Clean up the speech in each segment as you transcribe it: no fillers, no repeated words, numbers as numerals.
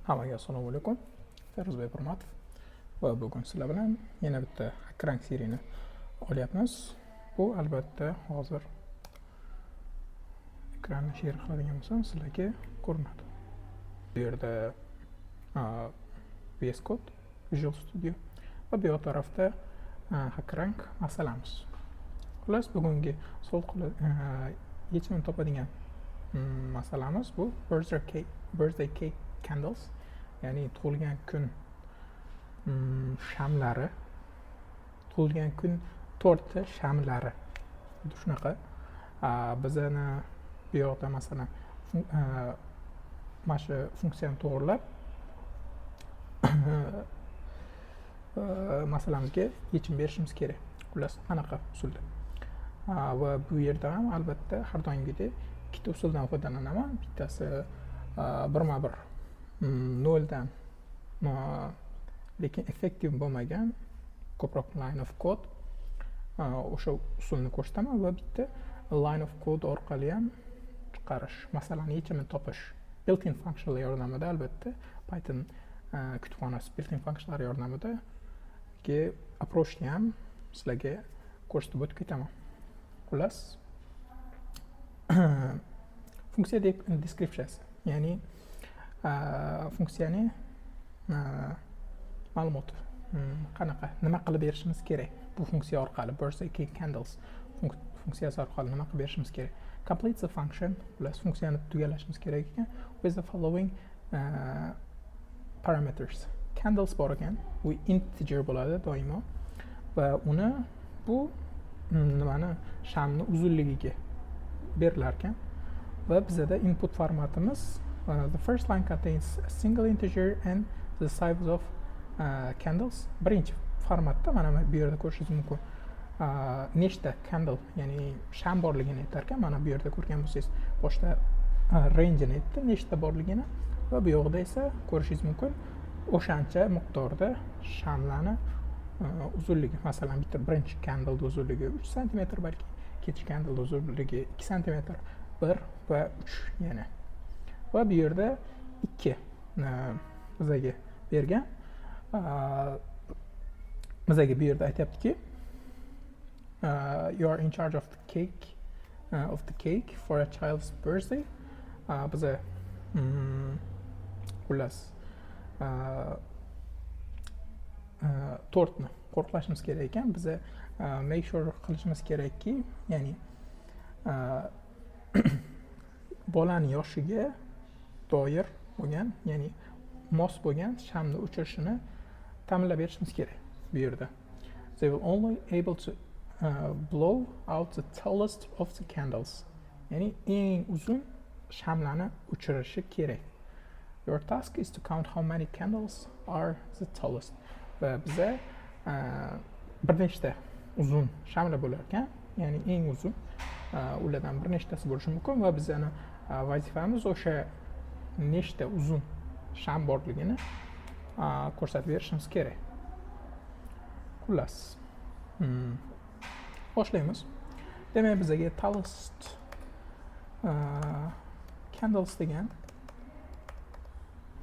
Hammaga assalomu alaykum. Feruzbek Hurmatov va bugun sizlar bilan yana bitta Hakrang seriyani olyapmiz. Bu albatta hozir ekranni share qiladigan bo'lsam sizlarga ko'rinadi. Bu yerda VS Code, Visual Studio va bu yoq tarafda Hakrang masalamiz. Xullas bugungi yechimini topadigan masalamiz bu birthday cake candles, ya'ni tug'ilgan kun shamlari, tug'ilgan kun torti shamlari. Shunaqa bizani bu yoqda masalan mana shu funksiyani to'g'irlab masalamizga yechim berishimiz kerak. Xullas anaqa usulda. Va bu yerda ham albatta har doimgidek ikkita usuldan foydalanaman. Bittasi birma-bir noldan lekin effektiv bo'lmagan ko'proq line of code o'sha usulni ko'rsataman va bitta line of code orqali ham chiqarish, masalani yechimini topish built-in functionlar yordamida, albatta Python kutubxonasi built-in functionlar yordamida approachni ham sizlarga ko'rsatib o'tib ketaman. Xullas funksiya deskripsiyasi, ya'ni funksiyani ma'lumoti qanaqa, nima qilib berishimiz kerak bu funksiya orqali, birthday cake candles funksiyasi orqali nima qilib berishimiz kerak. Complete the function, xullas funksiyani tugallashimiz kerak ekan with the following parameters. Candles bor ekan, u integer bo'ladi doimo va uni bu nimani shamni uzunligiga berilar ekan va bizada input formatimiz the first line contains a single integer and the size of candles. Birinchi formatda mana bu yerda ko'rishingiz mumkin. Nechta candle, ya'ni sham borligini aytar ekan. Mana bu yerda ko'rgan bo'lsangiz, boshda range-ni aytdi, nechta borligini va bu yoqda esa ko'rishingiz mumkin o'shancha miqdorda shamlarni uzunligi. Masalan, birinchi candle uzunligi 3 cm, balki ikkinchi candle uzunligi 2 cm, 1 va 3 yana. Va bu yerda 2 bizaga bergan. Bizaga bu yerda aytayaptiki, you are in charge of the cake for a child's birthday. Biza xullas tortni qo'riqlashimiz kerak ekan. Biza make sure qilishimiz kerakki, ya'ni bolani yoshiga doir bo'lgan, ya'ni mos bo'lgan shamni o'chirishini ta'minlab berishimiz kerak bu yerda. They will only able to blow out the tallest of the candles. Ya'ni eng uzun shamlarni o'chirishi kerak. Your task is to count how many candles are the tallest. Va biza bir nechta uzun shamlar bo'lar ekan, ya'ni eng uzun ulardan bir nechtasi bo'lishi mumkin va bizani vazifamiz o'sha nechta uzun sham borligini ko'rsatib berishimiz kerak. Xullas boshlaymiz. Demak, bizaga tallest candles degan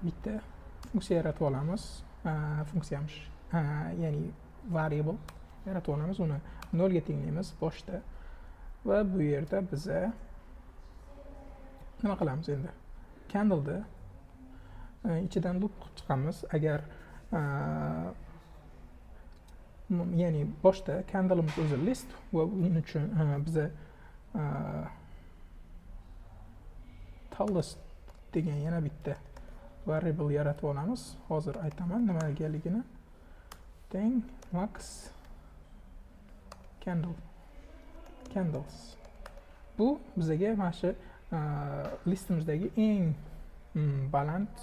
bitta funksiya yaratib olamiz. Funksiyamiz ya'ni variable yaratib olamiz, uni 0 ga tenglaymiz boshda va bu yerda biza nima qilamiz endi? Candleda ichidan loop qilib chiqamiz. Agar ya'ni boshda candleimiz o'zi list va uning uchun biza tallest degan yana bitta variable yaratib olamiz. Hozir aytaman nimaligini. Teng max candles. Bu bizaga mana shu listimizdagi eng baland,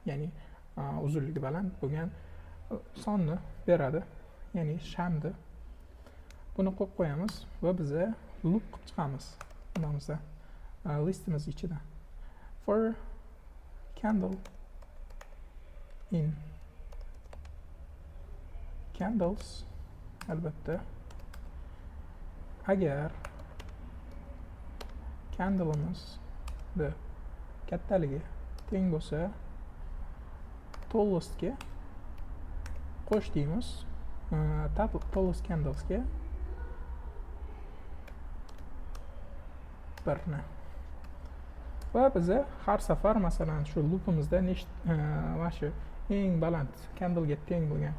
ya'ni uzunligi baland bo'lgan sonni beradi, ya'ni shamni. Buni qo'yib qo'yamiz va biza loop qilib chiqamiz bunamizda listimiz ichidan. For candle in candles, albatta agar candle'imiz kattaligi teng bo'lsa tallestga qo'sh deymiz. Tallest candlesga 1 ni. Va biz har safar masalan shu loopimizda mana shu eng baland candlega teng bo'lgan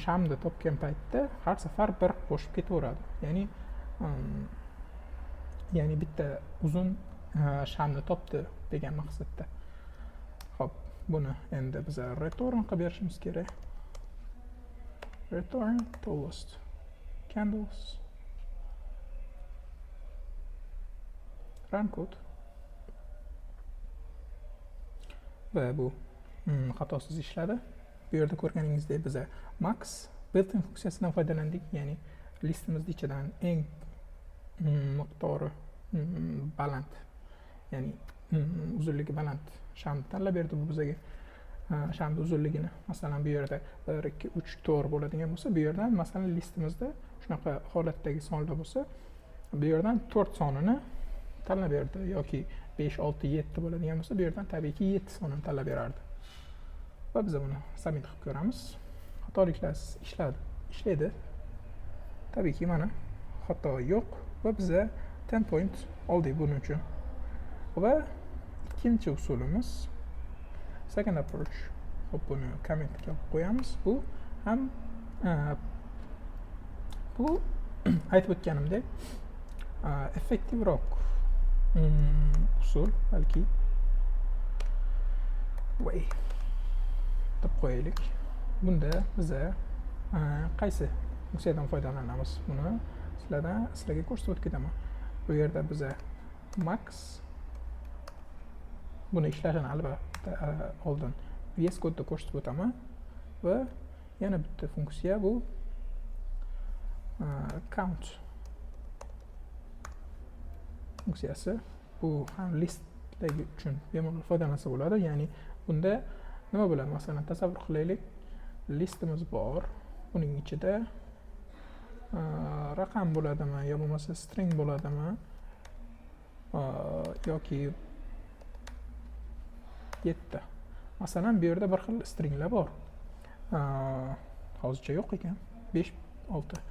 shamni topgan paytda har safar 1 qo'shib ketaveradi. Ya'ni bitta uzun shamni topdi degan maqsadda. Xo'p, buni endi biz return qilib berishimiz kerak. Return tallest candles run code. Va bu xatosiz ishladi. Bu yerda ko'rganingizdek biz max built-in funksiyasidan foydalandik, ya'ni listimizning ichidan eng miqdori baland, ya'ni uzunligi baland shamni tanlab berdi bu bizga. Shamni uzunligini masalan bu yerda 1 2 3 4 bo'ladigan bo'lsa, bu yerdan masalan listimizda shunaqa holatdagi sonlar bo'lsa, bu yerdan 4 sonini tanlab berdi yoki 5 6 7 bo'ladigan bo'lsa, bu yerdan tabiiyki 7 sonini tanlab berardi. Va biz buni submit qilib ko'ramiz. Xatoliklar ishlaydi. Tabiiyki mana xato yo'q va biz 10 point oldik buning uchun. Va ikkinchi usulimiz second approach. Hop, buni kommentga qo'yamiz. Bu ham bu aytib o'tganimdek effektivroq usul, balki deb qo'yaylik. Bunda biz qaysi funksiyadan foydalanamiz? Buni sizlarga ko'rsatib ketaman. Bu yerda biz max buni ishlashini albatta oldin VS Code'da ko'rsatib o'taman va yana bitta funksiya bu count funksiyasi. Bu ham listdagi uchun bemalol foydalansa bo'ladi. Ya'ni bunda nima bo'ladi? Masalan, tasavvur qilaylik, listimiz bor. Uning ichida raqam bo'ladimi yo bo'lmasa string bo'ladimi yoki 7. Masalan, bu yerda bir xil stringlar bor. Hozircha yo'q ekan. 5 6.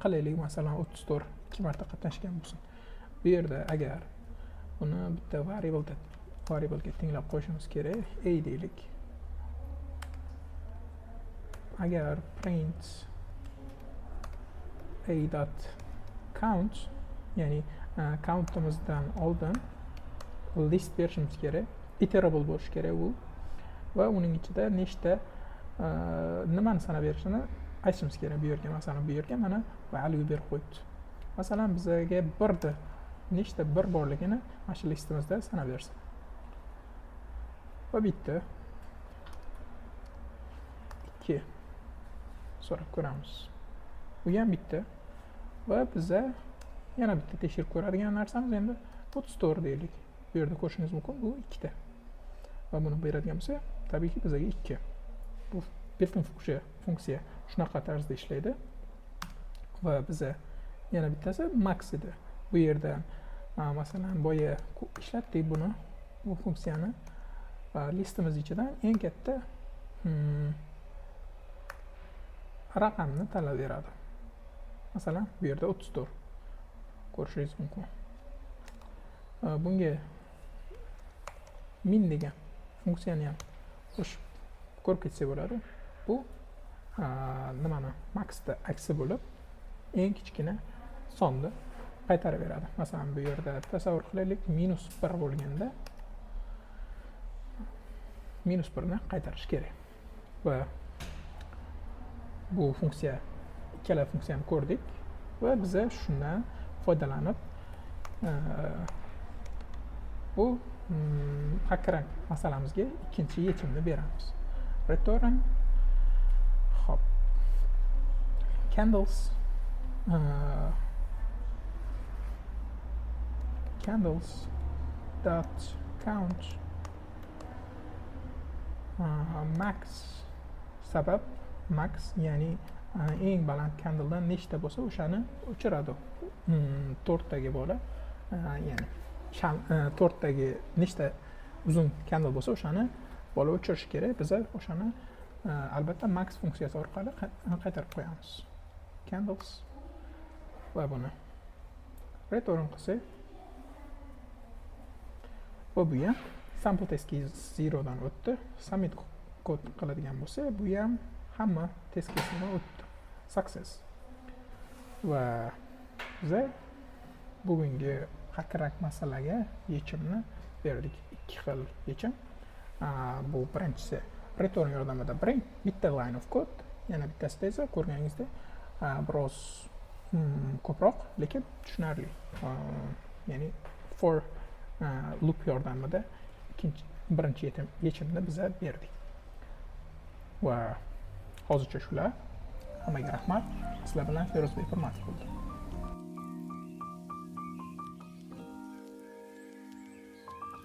Qilaylik, masalan 34 2 marta qatnashgan bo'lsin. Bu yerda agar buni bitta variablega tenglab qo'yishimiz kerak. A deylik. Agar print a.count, ya'ni count'imizdan oldin list berishimiz kerak. Iterable bo'lishi kerak u va uning ichida nechta nimani sanab berishini aytishimiz kerak. Bu yerga masalan bu yerga mana value berib qo'yibdi. Masalan bizga birda nechta bir borligini mana shu listimizda sanab bersin. Va bitta 2 so'rab ko'ramiz. Bu ham bitta va biza yana bitta tekshirib ko'radigan narsamiz endi 34 deylik. Bu yerda ko'rishingiz mumkin, bu 2 ta. Va buni beradigan bo'lsa, tabiiyki bizga 2. Bu built-in funksiya shunaqa tarzda ishlaydi. Va biza yana bittasi max edi. Bu yerda masalan boya ishlatdik buni, bu funksiyani listimiz ichidan eng katta raqamni tanlab beradi. Masalan, bu yerda 34 ko'rishingiz mumkin. Bunga min degan funksiyani ham qo'shib ko'rib ketsak bo'ladi. Bu nimani maxda aksi bo'lib eng kichkina sonni qaytarib beradi. Masalan, bu yerda tasavvur qilaylik, -1 bo'lganda -1 ni qaytarish kerak. Va bu funksiya, ikkala funksiyani ko'rdik va biz shundan foydalanib bu hakrang masalamizga ikkinchi yechimni beramiz. Return hop candles dot count max, sabab max ya'ni eng baland candledan nechta bo'lsa o'shani o'chiradi. 4 tagi bola, ya'ni 4 tagi nechta uzun candle bo'lsa o'shani bola o'chirishi kerak. Biz o'shani albatta max funksiyasi orqali qaytarib qo'yamiz. Candles va buni return qilsak, va bu ham sample test case 0 dan o'tdi. Submit kod qiladigan bo'lsa, bu ham hamma test case'dan o'tdi. Success. Va biz bugungi haqqirak masalaga yechimni berdik. Ikki xil yechim. Bu birinchisi return yordamida bitta line of code, yana bittasida esa ko'rganingizdek biroz ko'proq, lekin tushunarli. Ya'ni for loop yordamida birinchi yechimni biz berdik. Va hozircha shular. Hammaga rahmat. Sizlar bilan Ferozbek Hurmatov bo'ldi.